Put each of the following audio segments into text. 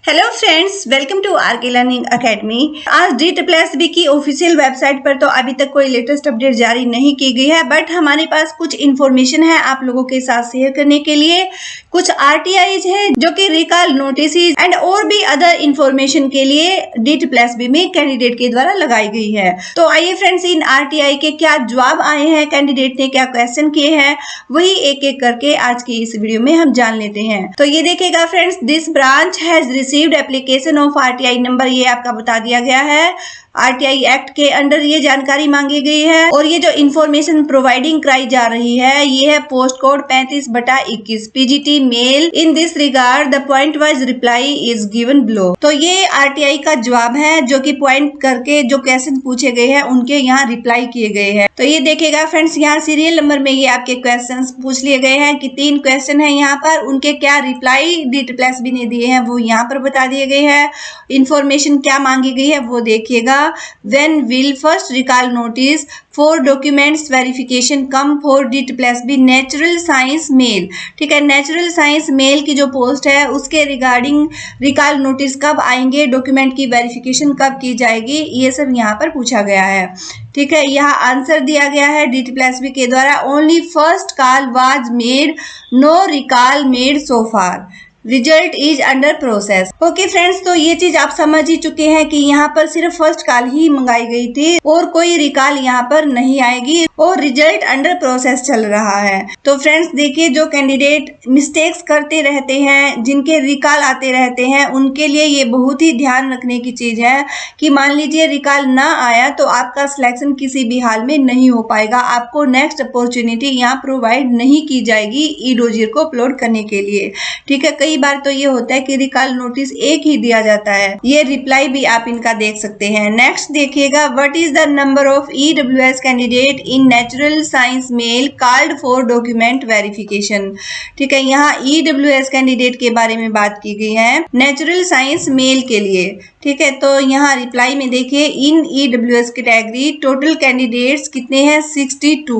Hello friends, welcome to RK learning academy. आज DSSB की official website पर तो अभी तक कोई लेटेस्ट अपडेट जारी नहीं की गई है, बट हमारे पास कुछ इन्फॉर्मेशन है आप लोगों के साथ शेयर करने के लिए। कुछ RTIs है जो कि रिकॉल नोटिस एंड और भी अदर इन्फॉर्मेशन के लिए DSSB में कैंडिडेट के द्वारा लगाई गई है। तो आइए फ्रेंड्स, इन RTI के क्या जवाब आए हैं, कैंडिडेट ने क्या क्वेश्चन किए हैं, वही एक एक करके आज की इस वीडियो में हम जान लेते हैं। तो ये देखिएगा friends, this branch has received application of RTI number, ये आपका बता दिया गया है। RTI एक्ट के अंडर ये जानकारी मांगी गई है और ये जो इन्फॉर्मेशन प्रोवाइडिंग कराई जा रही है ये है post code 35/21 PGT male. In this regard the point wise reply is given below. तो ये RTI का जवाब है जो कि पॉइंट करके जो क्वेश्चन पूछे गए हैं उनके यहाँ रिप्लाई किए गए हैं। तो ये देखिएगा फ्रेंड्स, यहाँ सीरियल नंबर में ये आपके क्वेश्चन पूछ लिए गए हैं कि 3 क्वेश्चन है यहाँ पर, उनके क्या रिप्लाई DSSB ने दिए हैं वो यहाँ पर बता दिए गए हैं। इन्फॉर्मेशन क्या मांगी गई है वो देखिएगा। When will first recall notice for documents verification come for DSSB natural science male. ठीक है, नेचुरल साइंस मेल की जो पोस्ट है उसके रिगार्डिंग रिकॉल नोटिस कब आएंगे, डॉक्यूमेंट की वेरिफिकेशन कब की जाएगी, ये सब यहाँ पर पूछा गया है। ठीक है, यहाँ आंसर दिया गया है DSSB के द्वारा, only first call was made, no recall made so far, result is under process. Okay friends, तो ये चीज आप समझ ही चुके हैं कि यहाँ पर सिर्फ फर्स्ट कॉल ही मंगाई गई थी और कोई रिकॉल यहाँ पर नहीं आएगी और रिजल्ट अंडर प्रोसेस चल रहा है। तो फ्रेंड्स देखिए, जो कैंडिडेट मिस्टेक्स करते रहते हैं, जिनके रिकॉल आते रहते हैं, उनके लिए ये बहुत ही ध्यान रखने की चीज है कि मान लीजिए रिकॉल ना आया तो आपका सिलेक्शन किसी भी हाल में नहीं हो पाएगा, आपको नेक्स्ट अपॉर्चुनिटी यहाँ प्रोवाइड नहीं की जाएगी ई-डोजियर को अपलोड करने के लिए। ठीक है, कई बार तो ये होता है कि रिकॉल नोटिस एक ही दिया जाता है। ये रिप्लाई भी आप इनका देख सकते हैं। नेक्स्ट देखिएगा, what is the number of EWS candidate in natural science male called for document verification. ठीक है, यहाँ EWS कैंडिडेट के बारे में बात की गई है नेचुरल साइंस मेल के लिए। ठीक है, तो यहाँ रिप्लाई में देखिए, इन EWS कैटेगरी टोटल कैंडिडेट्स कितने हैं 62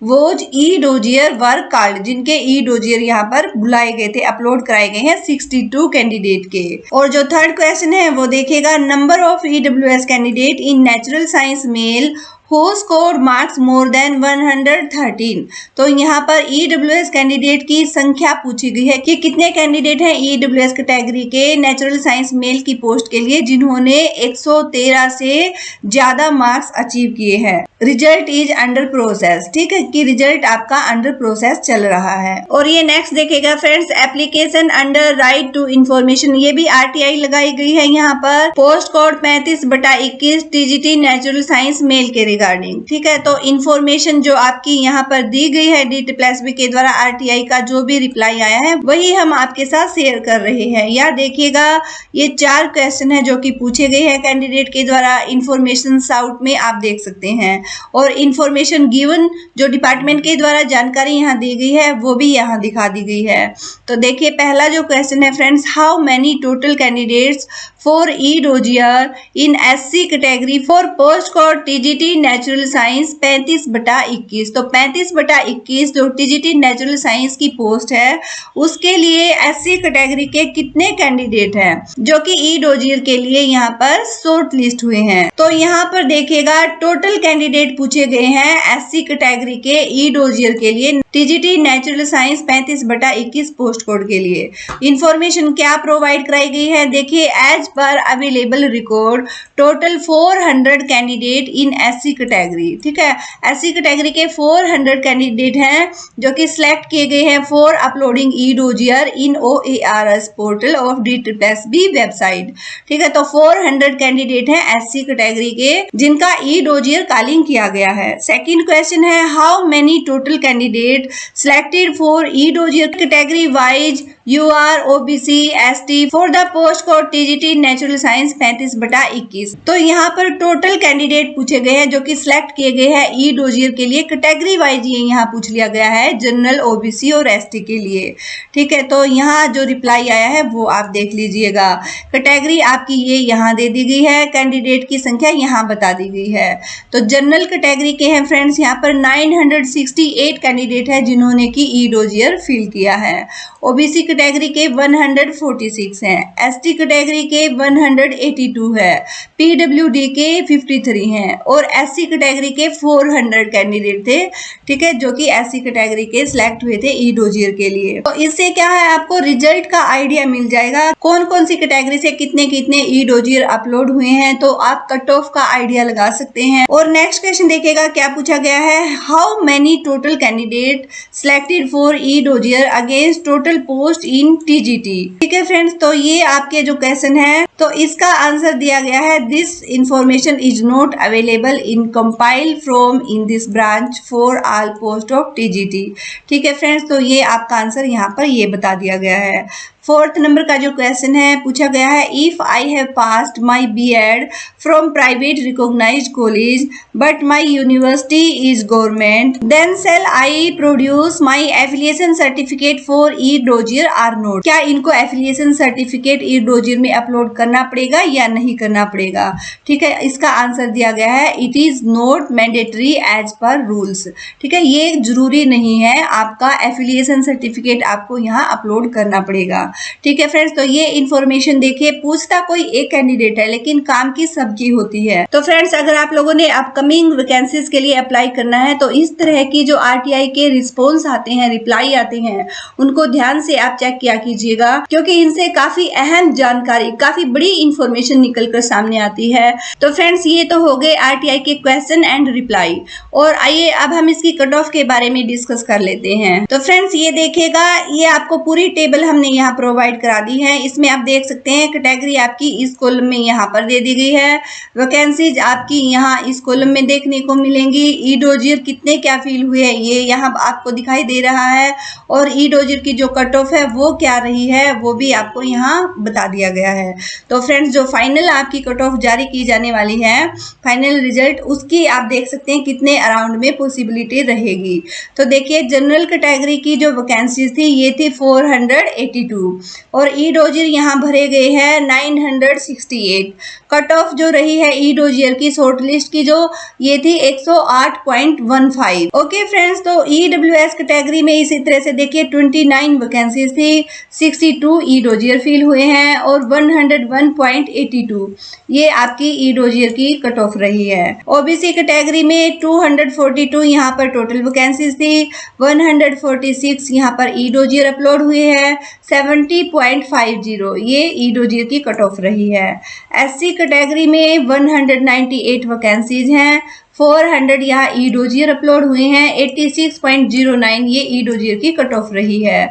वोज ई-डोजियर वर्क कॉल्ड, जिनके ई-डोजियर यहाँ पर बुलाए गए थे, अपलोड कराए गए हैं 62 कैंडिडेट के। और जो थर्ड क्वेश्चन है वो देखिएगा, number of EWS candidate in natural science male who scored marks more than 113। तो यहाँ पर EWS कैंडिडेट की संख्या पूछी गई है कि कितने कैंडिडेट हैं EWS कैटेगरी के नेचुरल साइंस मेल की पोस्ट के लिए जिन्होंने 113 से ज्यादा मार्क्स अचीव किए हैं। Result is under process. ठीक है, कि रिजल्ट आपका अंडर प्रोसेस चल रहा है। और ये नेक्स्ट देखेगा friends, application under right to information, ये भी RTI लगाई गई है यहाँ पर, post code 35/21 TGT natural science male के रिगार्डिंग। ठीक है, तो इन्फॉर्मेशन जो आपकी यहाँ पर दी गई है DSSB के द्वारा, RTI का जो भी रिप्लाई आया है वही हम आपके साथ शेयर कर रहे हैं। या देखिएगा, ये 4 क्वेश्चन है जो कि पूछे गए हैं कैंडिडेट के द्वारा। इन्फॉर्मेशन आउट में आप देख सकते हैं और इन्फॉर्मेशन गिवन जो डिपार्टमेंट के द्वारा जानकारी यहाँ दी गई है वो भी यहाँ दिखा दी गई है। तो देखिए, पहला जो क्वेश्चन है friends, how many total candidates for e dossier in SC category for post code TGT natural science 35/21। तो 35/21 जो TGT नेचुरल साइंस की पोस्ट है उसके लिए SC कैटेगरी के कितने कैंडिडेट हैं जो कि ई-डोजियर के लिए यहाँ पर शॉर्ट लिस्ट हुए हैं। तो यहाँ पर देखिएगा, टोटल कैंडिडेट पूछे गए हैं SC कैटेगरी के ई-डोजियर के लिए TGT natural science 35/21 post code के लिए। इंफॉर्मेशन क्या प्रोवाइड कराई गई है, देखिए, as per available record total 400 candidate in SC category. ठीक है, SC कैटेगरी के 400 कैंडिडेट हैं जो कि सिलेक्ट किए गए हैं for uploading e dossier in OARS portal of DSSB website. ठीक है, तो 400 कैंडिडेट हैं SC कैटेगरी के जिनका ई-डोजियर कॉलिंग किया गया है। सेकंड क्वेश्चन है, how many total candidate selected for e-dozier category wise UR OBC ST for the post code TGT natural science 35/21। तो यहाँ पर टोटल कैंडिडेट पूछे गए हैं जो कि सिलेक्ट किए गए हैं ई-डोजियर के लिए कैटेगरी वाइज, ये यहाँ पूछ लिया गया है जनरल, OBC और ST के लिए। ठीक है, तो यहाँ जो रिप्लाई आया है वो आप देख लीजिएगा। कैटेगरी आपकी ये यहाँ दे दी गई है, कैंडिडेट की संख्या यहाँ बता दी गई है। तो जनरल कैटेगरी के हैं फ्रेंड्स यहाँ पर 968 कैंडिडेट है जिन्होंने की ई-डोजियर फिल किया है। OBC कैटेगरी के 146 हैं, एसटी कैटेगरी के 182 है, पीडब्ल्यूडी के 53 हैं और एससी कैटेगरी के 400 कैंडिडेट थे, ठीक है, जो कि एससी कैटेगरी के सिलेक्ट हुए थे ई डोजियर के लिए। तो इससे क्या है, आपको रिजल्ट का आइडिया मिल जाएगा कौन कौन सी कैटेगरी से कितने कितने ई डोजियर अपलोड हुए हैं, तो आप कट ऑफ का आइडिया लगा सकते हैं। और नेक्स्ट क्वेश्चन देखिएगा क्या पूछा गया है, how many total candidate selected for e dossier against total post in TGT. ठीक है फ्रेंड्स, तो ये आपके जो क्वेश्चन है, तो इसका आंसर दिया गया है, this information is not available in compile from in this branch for all post of TGT. ठीक है फ्रेंड्स, तो ये आपका आंसर यहाँ पर ये बता दिया गया है। 4th नंबर का जो क्वेश्चन है पूछा गया है, if I have passed my B Ed from private recognised college but my university is government then shall I produce my affiliation certificate for e dossier or not. क्या इनको एफिलिएशन सर्टिफिकेट ई डोजियर में upload करना पड़ेगा या नहीं करना पड़ेगा? ठीक है, इसका आंसर दिया गया है, it is not mandatory as per rules. ठीक है, ये जरूरी नहीं है, आपका एफिलिएशन सर्टिफिकेट आपको यहाँ अपलोड करना पड़ेगा। ठीक है फ्रेंड्स, तो ये इन्फॉर्मेशन देखिए, पूछता कोई एक कैंडिडेट है लेकिन काम की सबकी होती है। तो फ्रेंड्स, अगर आप लोगों ने अपकमिंग वैकेंसीज के लिए अप्लाई करना है तो इस तरह की जो आरटीआई के रिस्पॉन्स आते हैं, रिप्लाई आते हैं, उनको ध्यान से आप चेक किया कीजिएगा, क्योंकि इनसे काफी अहम जानकारी, काफी बड़ी इंफॉर्मेशन निकल कर सामने आती है। तो फ्रेंड्स, ये तो हो गए आरटीआई के क्वेश्चन एंड रिप्लाई, और आइए अब हम इसकी कट ऑफ के बारे में डिस्कस कर लेते हैं। तो फ्रेंड्स, ये देखिएगा, ये आपको पूरी टेबल हमने यहाँ प्रोवाइड करा दी है। इसमें आप देख सकते हैं कैटेगरी आपकी इस कॉलम में यहाँ पर दे दी गई है, वैकेंसीज आपकी यहाँ इस कॉलम में देखने को मिलेंगी, ई डोजियर कितने क्या फील हुए हैं ये यहाँ आपको दिखाई दे रहा है, और ई डोजियर की जो कट ऑफ है वो क्या रही है वो भी आपको यहाँ बता दिया गया है। तो फ्रेंड्स, जो फाइनल आपकी कट ऑफ जारी की जाने वाली है, फाइनल रिजल्ट, उसकी आप देख सकते हैं कितने अराउंड में पॉसिबिलिटी रहेगी। तो देखिए, जनरल कैटेगरी की जो वैकेंसीज थी ये थी 482 और ई डोजियर यहाँ भरे गए हैं 968। कट ऑफ जो रही है ई डोजियर की शॉर्ट लिस्ट की जो ये थी 108.15। ओके फ्रेंड्स, तो ईडब्ल्यूएस कैटेगरी में इसी तरह से देखिए 29 वैकेंसीज थी, 62 ई डोजियर फील हुए हैं और 101.82 ये आपकी ई डोजियर की कट ऑफ रही है। ओबीसी कैटेगरी में 242 यहाँ पर टोटल वैकेंसीज थी, 146 यहाँ पर ई डोजियर अपलोड हुए हैं, 70.50 ये ई डोजियर की कट ऑफ रही है। एससी कैटेगरी में 198 वैकेंसीज हैं, 400 यहाँ ई डोजियर अपलोड हुए हैं, 86.09 ये ई डोजियर की कट ऑफ रही है।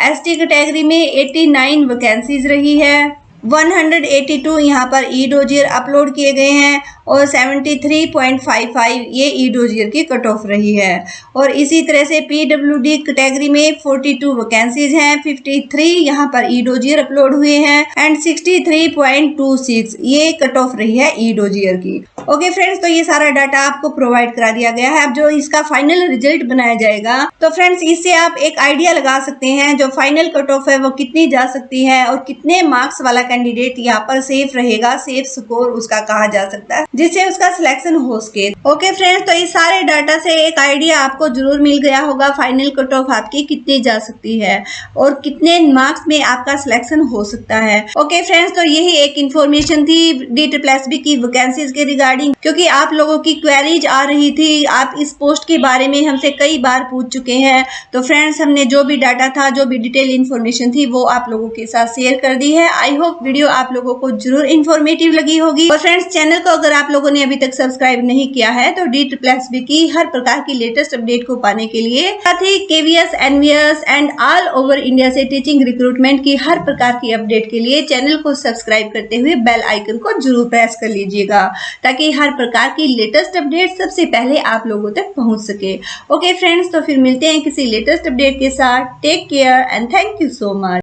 एसटी कैटेगरी में 89 वैकेंसीज रही है, 182 यहाँ पर ई डोजियर अपलोड किए गए हैं और 73.55 ये ई डोजियर की कट ऑफ रही है। और इसी तरह से पीडब्ल्यूडी कैटेगरी में 42 वैकेंसीज हैं, 53 यहाँ पर ई डोजियर अपलोड हुए हैं एंड 63.26 ये कट ऑफ रही है ई डोजियर की। ओके फ्रेंड्स, तो ये सारा डाटा आपको प्रोवाइड करा दिया गया है। अब जो इसका फाइनल रिजल्ट बनाया जाएगा, तो फ्रेंड्स इससे आप एक आइडिया लगा सकते हैं जो फाइनल कट ऑफ है वो कितनी जा सकती है और कितने मार्क्स वाला कैंडिडेट यहाँ पर सेफ रहेगा, सेफ स्कोर उसका कहा जा सकता है, जिससे उसका सिलेक्शन हो सके। ओके फ्रेंड्स, तो इस सारे डाटा से एक आइडिया आपको जरूर मिल गया होगा फाइनल कट ऑफ आपकी कितनी जा सकती है और कितने मार्क्स में आपका सिलेक्शन हो सकता है। ओके फ्रेंड्स, तो यही एक इन्फॉर्मेशन थी DSSB की वैकेंसीज के रिगार्डिंग, क्योंकि आप लोगों की क्वेरीज आ रही थी, आप इस पोस्ट के बारे में हमसे कई बार पूछ चुके हैं। तो फ्रेंड्स, हमने जो भी डाटा था, जो भी डिटेल इन्फॉर्मेशन थी वो आप लोगों के साथ शेयर कर दी है। आई होप वीडियो आप लोगों को जरूर इन्फॉर्मेटिव लगी होगी। और फ्रेंड्स, चैनल को अगर आप लोगों ने अभी तक सब्सक्राइब नहीं किया है तो DSSB की हर प्रकार की लेटेस्ट अपडेट को पाने के लिए, साथ ही KVS, NVS and all over India से टीचिंग रिक्रूटमेंट की हर प्रकार की अपडेट के लिए चैनल को सब्सक्राइब करते हुए बेल आइकन को जरूर प्रेस कर लीजिएगा, ताकि हर प्रकार की लेटेस्ट अपडेट सबसे पहले आप लोगों तक पहुंच सके। ओके फ्रेंड्स, तो फिर मिलते हैं किसी लेटेस्ट अपडेट के साथ। Take care and thank you so much.